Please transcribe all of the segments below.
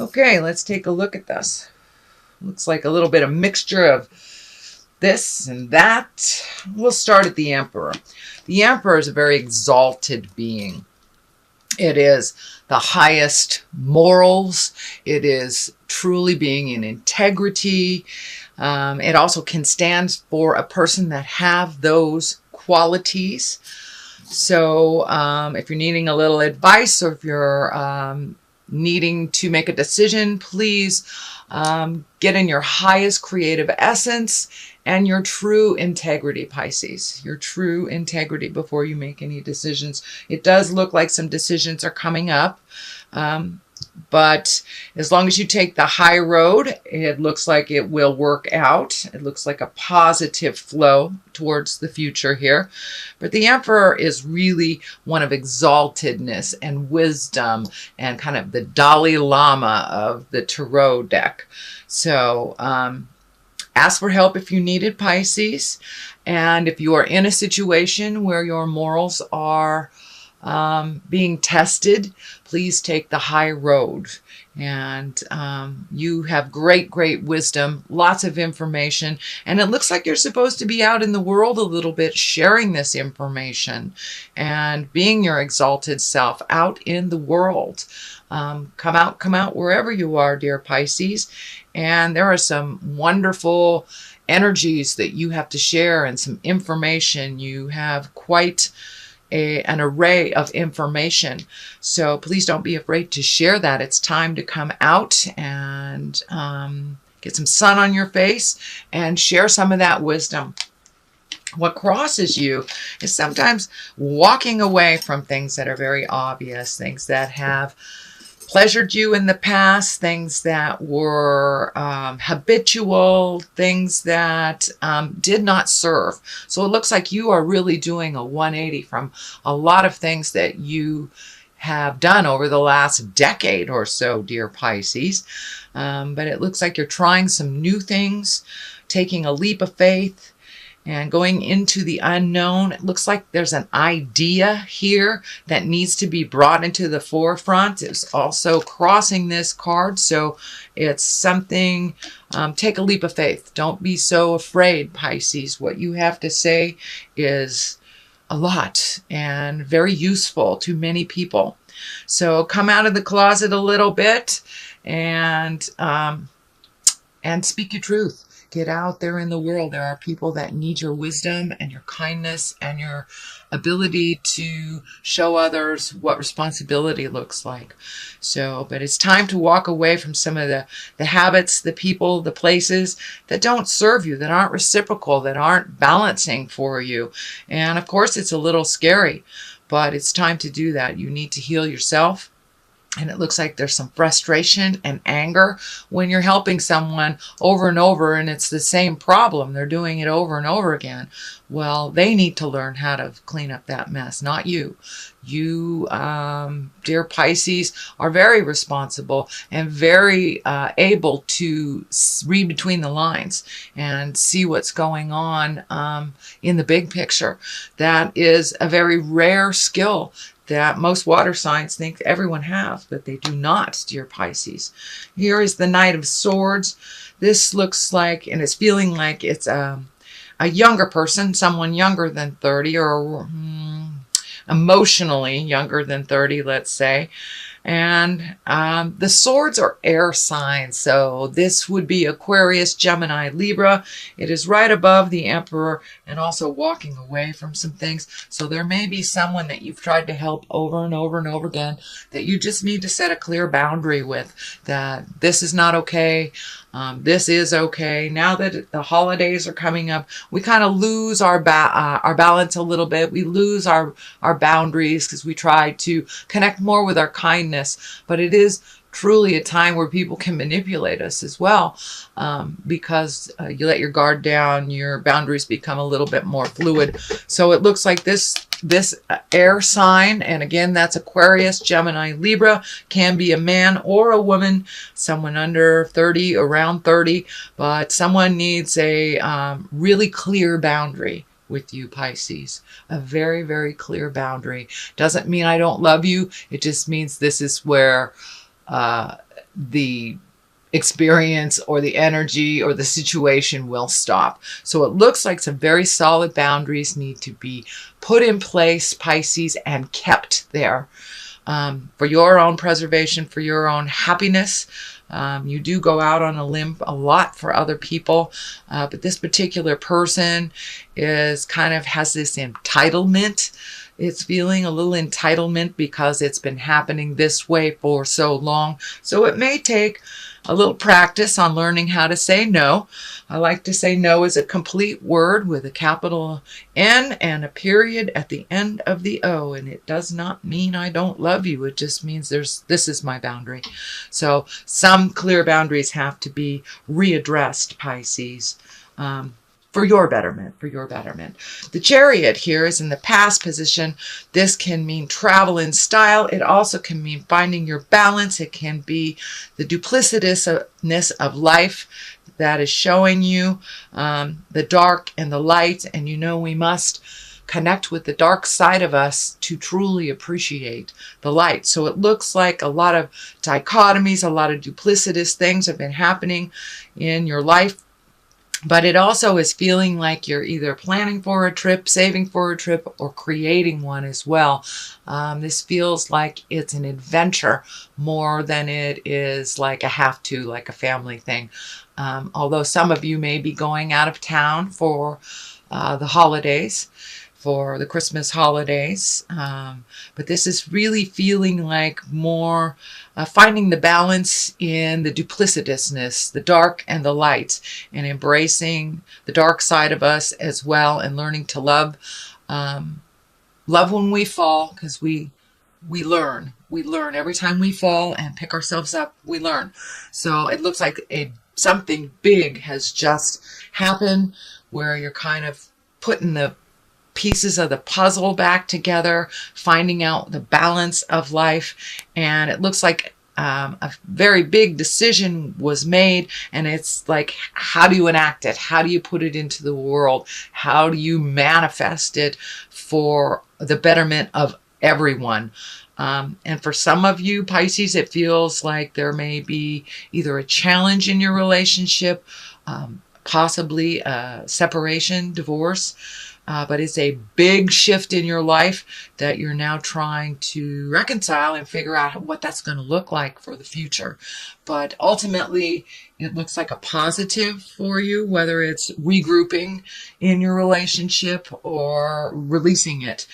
Okay, let's take a look at this. Looks like a little bit of mixture of this and that. We'll start at the Emperor. The Emperor is a very exalted being. It is the highest morals. It is truly being in integrity. It also can stand for a person that have those qualities. So if you're needing a little advice, or if you're needing to make a decision, please get in your highest creative essence and your true integrity, Pisces. Your true integrity before you make any decisions. It does look like some decisions are coming up. But as long as you take the high road, it looks like it will work out. It looks like a positive flow towards the future here. But the Emperor is really one of exaltedness and wisdom and kind of the Dalai Lama of the tarot deck. So ask for help if you need it, Pisces. And if you are in a situation where your morals are being tested, please take the high road. And you have great wisdom, lots of information, and it looks like you're supposed to be out in the world a little bit, sharing this information and being your exalted self out in the world. Come out wherever you are, dear Pisces. And there are some wonderful energies that you have to share and some information. You have quite an array of information. So please don't be afraid to share that. It's time to come out and get some sun on your face and share some of that wisdom. What crosses you is sometimes walking away from things that are very obvious, things that have pleasured you in the past, things that were habitual, things that did not serve. So it looks like you are really doing a 180 from a lot of things that you have done over the last decade or so, dear Pisces. But it looks like you're trying some new things, taking a leap of faith, and going into the unknown. It looks like there's an idea here that needs to be brought into the forefront. It's also crossing this card. So it's something, take a leap of faith. Don't be so afraid, Pisces. What you have to say is a lot and very useful to many people. So come out of the closet a little bit and speak your truth. Get out there in the world. There are people that need your wisdom and your kindness and your ability to show others what responsibility looks like. So, but it's time to walk away from some of the habits, the people, the places that don't serve you, that aren't reciprocal, that aren't balancing for you. And of course, it's a little scary, but it's time to do that. You need to heal yourself. And it looks like there's some frustration and anger when you're helping someone over and over and it's the same problem. They're doing it over and over again. Well, they need to learn how to clean up that mess, not you. You, dear Pisces, are very responsible and very able to read between the lines and see what's going on in the big picture. That is a very rare skill that most water signs think everyone has, but they do not, dear Pisces. Here is the Knight of Swords. This looks like, and it's feeling like it's a younger person, someone younger than 30 or emotionally younger than 30, let's say. And the swords are air signs. So this would be Aquarius, Gemini, Libra. It is right above the Emperor and also walking away from some things. So there may be someone that you've tried to help over and over and over again that you just need to set a clear boundary with, that this is not okay. This is okay. Now that the holidays are coming up, we kind of lose our balance a little bit. We lose our boundaries because we try to connect more with our kindness. But it is truly a time where people can manipulate us as well, because you let your guard down, your boundaries become a little bit more fluid. So it looks like this air sign, and again, that's Aquarius, Gemini, Libra, can be a man or a woman, someone under 30, around 30, but someone needs a really clear boundary with you, Pisces. A very, very clear boundary. Doesn't mean I don't love you. It just means this is where the experience or the energy or the situation will stop. So it looks like some very solid boundaries need to be put in place, Pisces, and kept there for your own preservation, for your own happiness. You do go out on a limb a lot for other people, but this particular person is kind of has this entitlement. It's feeling a little entitlement because it's been happening this way for so long. So it may take a little practice on learning how to say no. I like to say no is a complete word with a capital N and a period at the end of the O. And it does not mean I don't love you. It just means this is my boundary. So some clear boundaries have to be readdressed, Pisces. For your betterment, for your betterment. The Chariot here is in the past position. This can mean travel in style. It also can mean finding your balance. It can be the duplicitousness of life that is showing you the dark and the light. And you know we must connect with the dark side of us to truly appreciate the light. So it looks like a lot of dichotomies, a lot of duplicitous things have been happening in your life. But it also is feeling like you're either planning for a trip, saving for a trip, or creating one as well. This feels like it's an adventure more than it is like a have to, like a family thing. Although some of you may be going out of town for the holidays, for the Christmas holidays. But this is really feeling like more finding the balance in the duplicitousness, the dark and the light, and embracing the dark side of us as well, and learning to love. Love when we fall, because we learn. We learn every time we fall and pick ourselves up. We learn. So it looks like something big has just happened, where you're kind of putting the pieces of the puzzle back together, finding out the balance of life. And it looks like a very big decision was made, and it's like, how do you enact it? How do you put it into the world? How do you manifest it for the betterment of everyone? And for some of you, Pisces, it feels like there may be either a challenge in your relationship, possibly a separation, divorce, but it's a big shift in your life that you're now trying to reconcile and figure out what that's going to look like for the future. But ultimately, it looks like a positive for you, whether it's regrouping in your relationship or releasing it.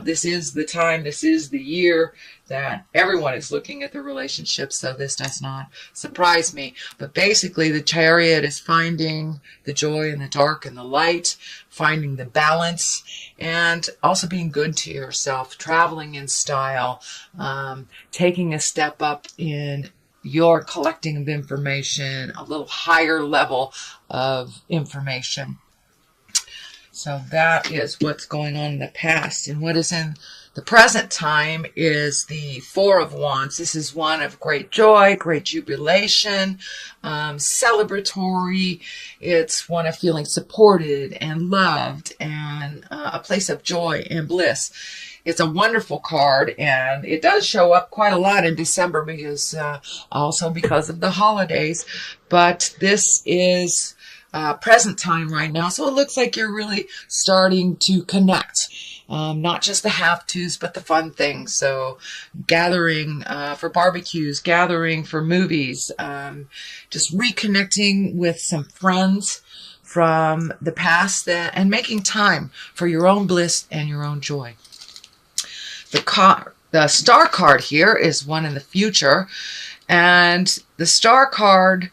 This is the time, this is the year that everyone is looking at their relationship, so this does not surprise me. But basically, the Chariot is finding the joy in the dark and the light, finding the balance, and also being good to yourself, traveling in style, taking a step up in your collecting of information, a little higher level of information. So that is what's going on in the past. And what is in the present time is the Four of Wands. This is one of great joy, great jubilation, celebratory. It's one of feeling supported and loved, and a place of joy and bliss. It's a wonderful card, and it does show up quite a lot in December because also because of the holidays. But this is present time right now, so it looks like you're really starting to connect. Not just the have-tos, but the fun things. So gathering for barbecues, gathering for movies, just reconnecting with some friends from the past and making time for your own bliss and your own joy. The star card here is one in the future, and the star card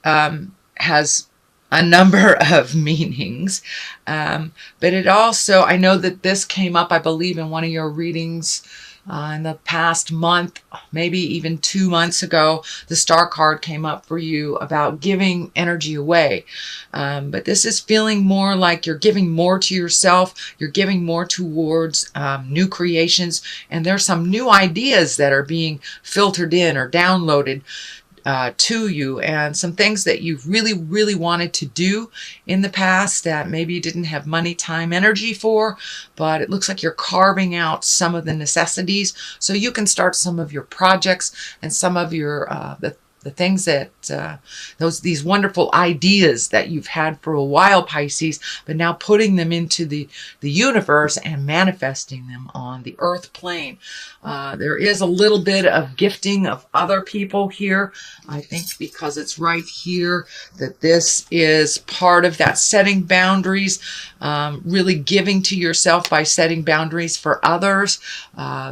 has a number of meanings, but it also, I know that this came up, I believe, in one of your readings in the past month, maybe even 2 months ago. The star card came up for you about giving energy away, but this is feeling more like you're giving more to yourself, you're giving more towards new creations, and there's some new ideas that are being filtered in or downloaded to you, and some things that you've really wanted to do in the past that maybe you didn't have money, time, energy for, but it looks like you're carving out some of the necessities so you can start some of your projects and some of your The things that, these wonderful ideas that you've had for a while, Pisces, but now putting them into the universe and manifesting them on the earth plane. There is a little bit of gifting of other people here. I think because it's right here that this is part of that setting boundaries, really giving to yourself by setting boundaries for others.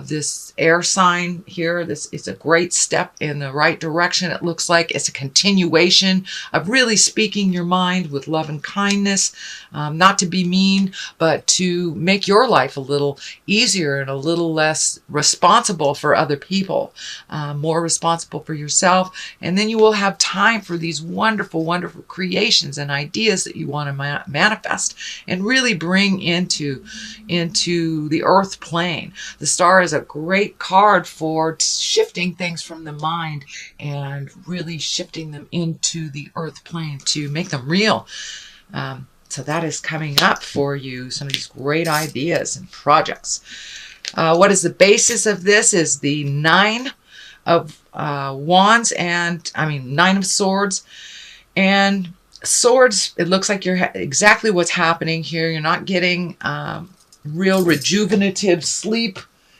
This air sign here, this is a great step in the right direction. It looks like it's a continuation of really speaking your mind with love and kindness, not to be mean, but to make your life a little easier and a little less responsible for other people, more responsible for yourself. And then you will have time for these wonderful, wonderful creations and ideas that you want to manifest and really bring into the earth plane. The star is a great card for shifting things from the mind and really shifting them into the earth plane to make them real. So that is coming up for you, some of these great ideas and projects. What is the basis of this is the Nine of Wands and, Nine of Swords. And Swords, it looks like you're exactly what's happening here. You're not getting real rejuvenative sleep.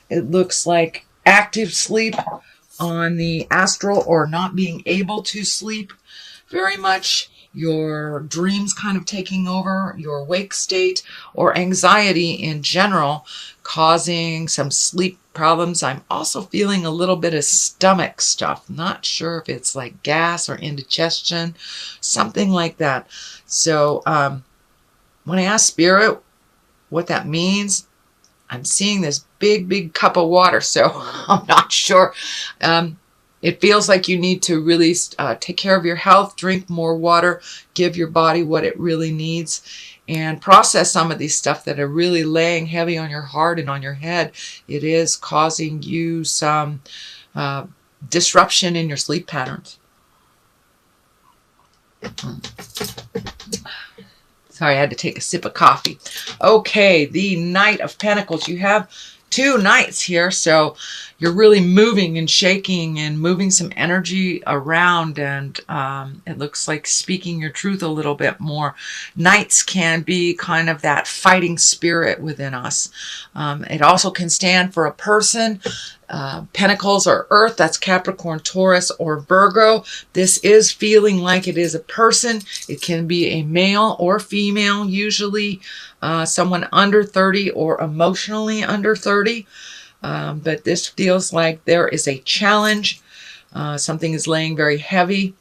It looks like active sleep on the astral, or not being able to sleep very much. Your dreams kind of taking over your wake state, or anxiety in general, causing some sleep problems. I'm also feeling a little bit of stomach stuff. Not sure if it's like gas or indigestion, something like that. So when I ask Spirit what that means, I'm seeing this big, big cup of water. So I'm not sure. It feels like you need to really take care of your health, drink more water, give your body what it really needs, and process some of these stuff that are really laying heavy on your heart and on your head. It is causing you some disruption in your sleep patterns. Sorry, I had to take a sip of coffee. Okay, the Knight of Pentacles. You have two knights here, so you're really moving and shaking and moving some energy around, and it looks like speaking your truth a little bit more. Knights can be kind of that fighting spirit within us. It also can stand for a person. Pentacles are earth, that's Capricorn, Taurus, or Virgo. This is feeling like it is a person. It can be a male or female, usually someone under 30 or emotionally under 30. But this feels like there is a challenge. Something is laying very heavy.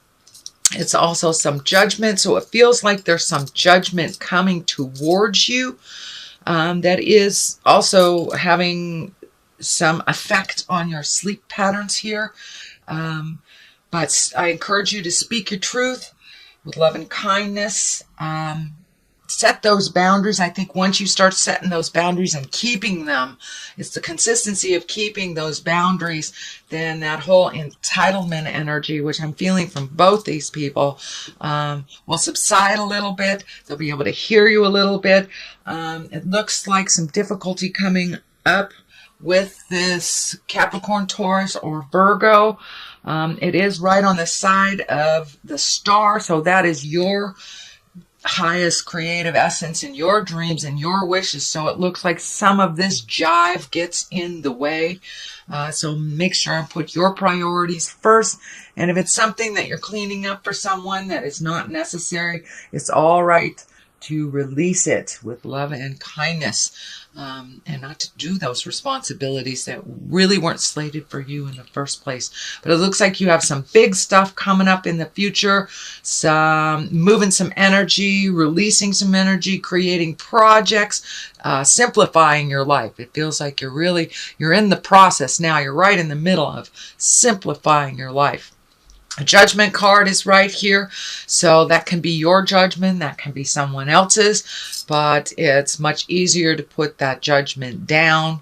It's also some judgment. So it feels like there's some judgment coming towards you that is also having some effect on your sleep patterns here. But I encourage you to speak your truth with love and kindness. Set those boundaries. I think once you start setting those boundaries and keeping them, it's the consistency of keeping those boundaries, then that whole entitlement energy, which I'm feeling from both these people, will subside a little bit. They'll be able to hear you a little bit. It looks like some difficulty coming up with this Capricorn, Taurus, or Virgo. It is right on the side of the star, so that is your highest creative essence in your dreams and your wishes. So it looks like some of this jive gets in the way. So make sure and put your priorities first. And if it's something that you're cleaning up for someone that is not necessary, it's all right to release it with love and kindness, and not to do those responsibilities that really weren't slated for you in the first place. But it looks like you have some big stuff coming up in the future, some moving some energy, releasing some energy, creating projects, simplifying your life. It feels like you're in the process now. You're right in the middle of simplifying your life. A judgment card is right here, so that can be your judgment, that can be someone else's, but it's much easier to put that judgment down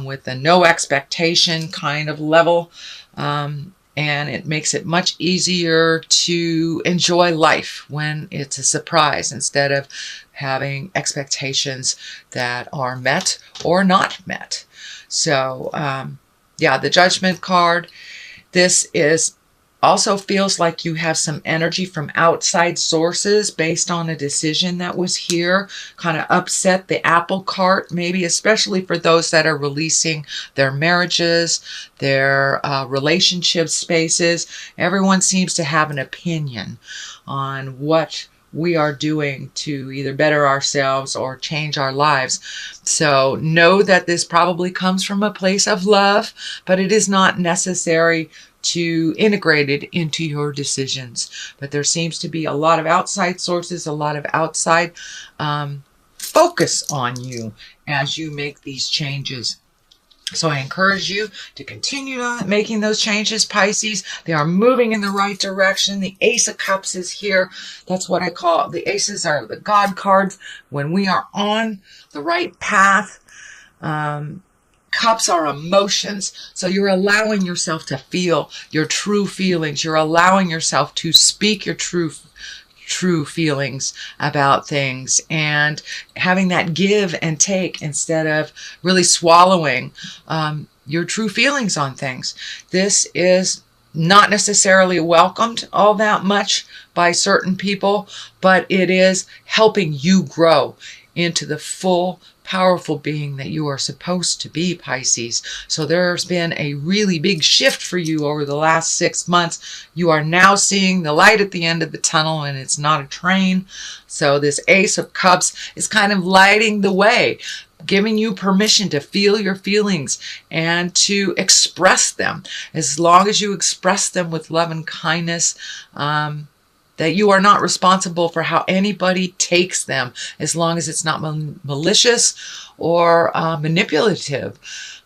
with a no expectation kind of level, and it makes it much easier to enjoy life when it's a surprise instead of having expectations that are met or not met. So, yeah, the judgment card, this is Also feels like you have some energy from outside sources based on a decision that was here, kind of upset the apple cart, maybe especially for those that are releasing their marriages, their relationship spaces. Everyone seems to have an opinion on what we are doing to either better ourselves or change our lives. So know that this probably comes from a place of love, but it is not necessary to integrate it into your decisions. But there seems to be a lot of outside sources, a lot of outside focus on you as you make these changes. So I encourage you to continue on making those changes, Pisces. They are moving in the right direction. The Ace of Cups is here. That's what I call the aces are the God cards. When we are on the right path, cups are emotions. So you're allowing yourself to feel your true feelings. You're allowing yourself to speak your true feelings about things and having that give and take instead of really swallowing your true feelings on things. This is not necessarily welcomed all that much by certain people, but it is helping you grow into the full powerful being that you are supposed to be, Pisces. So there's been a really big shift for you over the last 6 months. You are now seeing the light at the end of the tunnel, and it's not a train. So this Ace of Cups is kind of lighting the way, giving you permission to feel your feelings and to express them. As long as you express them with love and kindness, that you are not responsible for how anybody takes them, as long as it's not malicious or manipulative.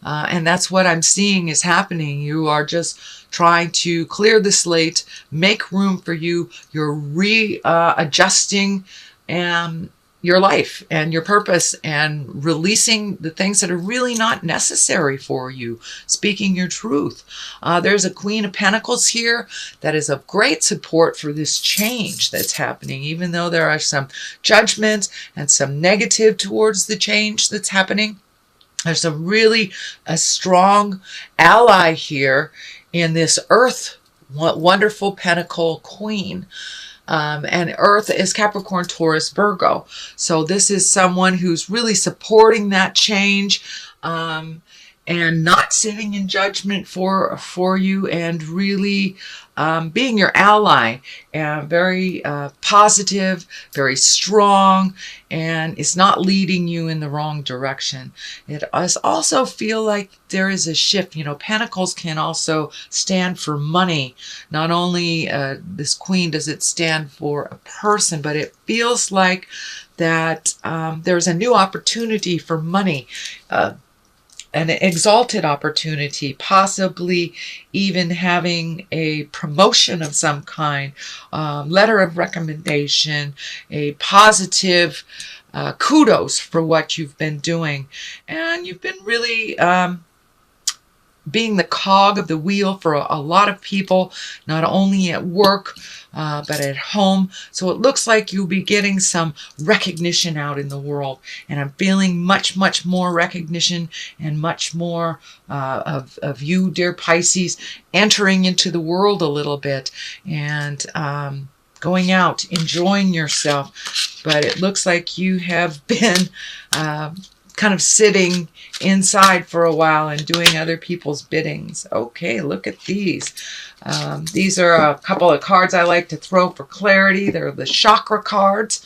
And that's what I'm seeing is happening. You are just trying to clear the slate, make room for you. You're readjusting your life and your purpose and releasing the things that are really not necessary for you, speaking your truth. There's a Queen of Pentacles here that is of great support for this change that's happening, even though there are some judgments and some negative towards the change that's happening. There's a strong ally here in this Earth, wonderful Pentacle Queen. And Earth is Capricorn, Taurus, Virgo. So this is someone who's really supporting that change and not sitting in judgment for you, and really being your ally, and very positive, very strong, and it's not leading you in the wrong direction. It does also feel like there is a shift. You know, Pentacles can also stand for money. Not only this Queen does it stand for a person, but it feels like that there's a new opportunity for money. An exalted opportunity, possibly even having a promotion of some kind, letter of recommendation, a positive kudos for what you've been doing. And you've been really being the cog of the wheel for a lot of people, not only at work, but at home. So it looks like you'll be getting some recognition out in the world. And I'm feeling much, much more recognition and much more of you, dear Pisces, entering into the world a little bit and going out, enjoying yourself. But it looks like you have been kind of sitting inside for a while and doing other people's biddings. Okay, look at these. These are a couple of cards I like to throw for clarity. They're the chakra cards.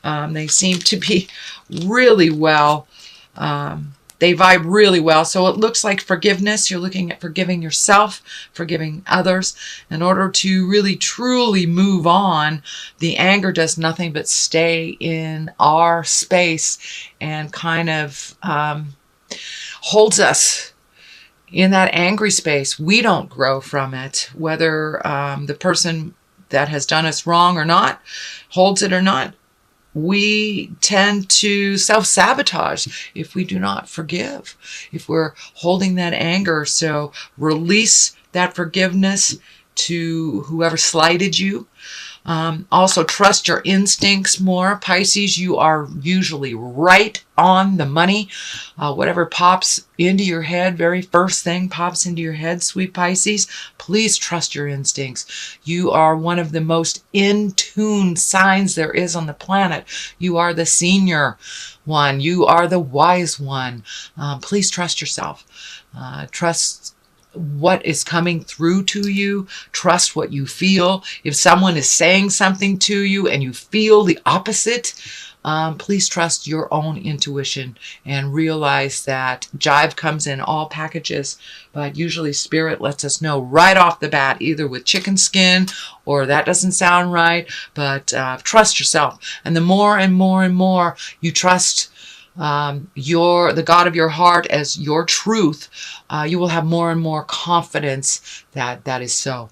They seem to be really well. They vibe really well. So it looks like forgiveness. You're looking at forgiving yourself, forgiving others. In order to really truly move on, the anger does nothing but stay in our space and kind of holds us in that angry space. We don't grow from it, whether the person that has done us wrong or not, holds it or not. We tend to self-sabotage if we do not forgive, if we're holding that anger. So release that forgiveness to whoever slighted you. Also, trust your instincts more. Pisces, you are usually right on the money. Whatever pops into your head, very first thing pops into your head, sweet Pisces, please trust your instincts. You are one of the most in tune signs there is on the planet. You are the senior one. You are the wise one. Please trust yourself. Trust what is coming through to you. Trust what you feel. If someone is saying something to you and you feel the opposite, please trust your own intuition and realize that jive comes in all packages, but usually spirit lets us know right off the bat, either with chicken skin or that doesn't sound right, but trust yourself. And the more and more and more you trust the God of your heart as your truth, you will have more and more confidence that that is so.